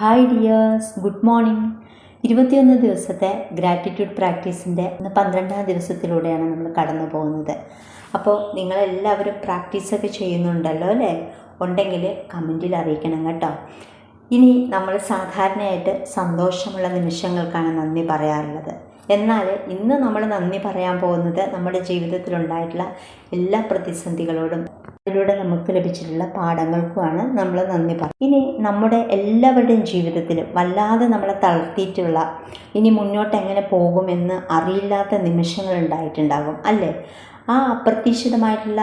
Hi dears, good morning. 21 ദിവസത്തെ gratitude പ്രാക്ടീസിൻ്റെ 12ാം ദിവസത്തിലൂടെയാണ് നമ്മൾ കടന്നു പോകുന്നത്. അപ്പോൾ നിങ്ങളെല്ലാവരും പ്രാക്ടീസൊക്കെ ചെയ്യുന്നുണ്ടല്ലോ അല്ലേ? ഉണ്ടെങ്കിൽ കമൻറ്റിൽ അറിയിക്കണം കേട്ടോ. ഇനി നമ്മൾ സാധാരണയായിട്ട് സന്തോഷമുള്ള നിമിഷങ്ങൾക്കാണ് നന്ദി പറയാറുള്ളത്. എന്നാൽ ഇന്ന് നമ്മൾ നന്ദി പറയാൻ പോകുന്നത് നമ്മുടെ ജീവിതത്തിലുണ്ടായിട്ടുള്ള എല്ലാ പ്രതിസന്ധികളോടും അതിലൂടെ നമുക്ക് ലഭിച്ചിട്ടുള്ള പാഠങ്ങൾക്കുമാണ് നമ്മൾ നന്ദി പറയുന്നത്. ഇനി നമ്മുടെ എല്ലാവരുടെയും ജീവിതത്തിൽ വല്ലാതെ നമ്മളെ തളർത്തിയിട്ടുള്ള, ഇനി മുന്നോട്ട് എങ്ങനെ പോകുമെന്ന് അറിയില്ലാത്ത നിമിഷങ്ങൾ ഉണ്ടായിട്ടുണ്ടാകും അല്ലേ? ആ അപ്രതീക്ഷിതമായിട്ടുള്ള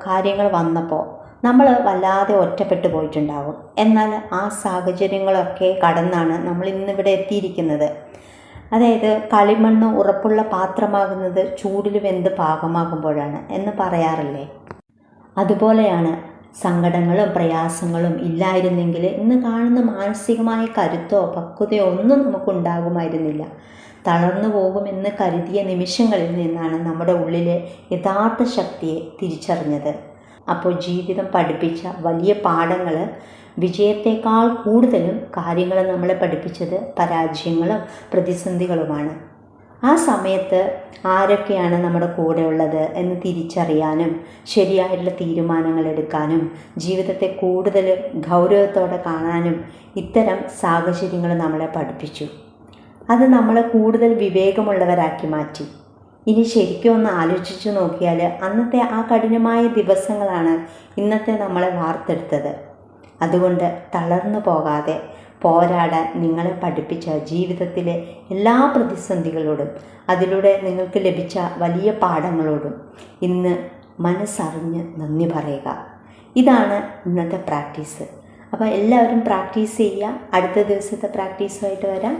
കാര്യങ്ങൾ വന്നപ്പോൾ നമ്മൾ വല്ലാതെ ഒറ്റപ്പെട്ടു പോയിട്ടുണ്ടാകും. എന്നാൽ ആ സാഹചര്യങ്ങളൊക്കെ കടന്നാണ് നമ്മൾ ഇന്നിവിടെ എത്തിയിരിക്കുന്നത്. അതായത് കളിമണ്ണ് ഉറപ്പുള്ള പാത്രമാകുന്നത് ചൂടിൽ വെന്ത് പാകമാകുമ്പോഴാണ് എന്ന് പറയാറില്ലേ? അതുപോലെയാണ് സങ്കടങ്ങളും പ്രയാസങ്ങളും ഇല്ലായിരുന്നെങ്കിൽ ഇന്ന് കാണുന്ന മാനസികമായ കരുത്തോ പക്വതയോ ഒന്നും നമുക്കുണ്ടാകുമായിരുന്നില്ല. തളർന്നു പോകുമെന്ന് കരുതിയ നിമിഷങ്ങളിൽ നിന്നാണ് നമ്മുടെ ഉള്ളിലെ യഥാർത്ഥ ശക്തിയെ തിരിച്ചറിഞ്ഞത്. അപ്പോൾ ജീവിതം പഠിപ്പിച്ച വലിയ പാഠങ്ങൾ വിജയത്തേക്കാൾ കൂടുതലും കാര്യങ്ങൾ നമ്മളെ പഠിപ്പിച്ചത് പരാജയങ്ങളും പ്രതിസന്ധികളുമാണ്. ആ സമയത്ത് ആരൊക്കെയാണ് നമ്മുടെ കൂടെ ഉള്ളത് എന്ന് തിരിച്ചറിയാനും ശരിയായിട്ടുള്ള തീരുമാനങ്ങൾ എടുക്കാനും ജീവിതത്തെ കൂടുതൽ ഗൗരവത്തോടെ കാണാനും ഇത്തരം സാഹചര്യങ്ങൾ നമ്മളെ പഠിപ്പിച്ചു. അത് നമ്മളെ കൂടുതൽ വിവേകമുള്ളവരാക്കി മാറ്റി. ഇനി ശരിക്കും ഒന്ന് ആലോചിച്ച് നോക്കിയാൽ അന്നത്തെ ആ കഠിനമായ ദിവസങ്ങളാണ് ഇന്നത്തെ നമ്മളെ വാർത്തെടുത്തത്. അതുകൊണ്ട് തളർന്നു പോകാതെ പോരാടാൻ നിങ്ങളെ പഠിപ്പിച്ച ജീവിതത്തിലെ എല്ലാ പ്രതിസന്ധികളോടും അതിലൂടെ നിങ്ങൾക്ക് ലഭിച്ച വലിയ പാഠങ്ങളോടും ഇന്ന് മനസ്സറിഞ്ഞ് നന്ദി പറയുക. ഇതാണ് ഇന്നത്തെ പ്രാക്ടീസ്. അപ്പോൾ എല്ലാവരും പ്രാക്ടീസ് ചെയ്യുക. അടുത്ത ദിവസത്തെ പ്രാക്ടീസുമായിട്ട് വരാം.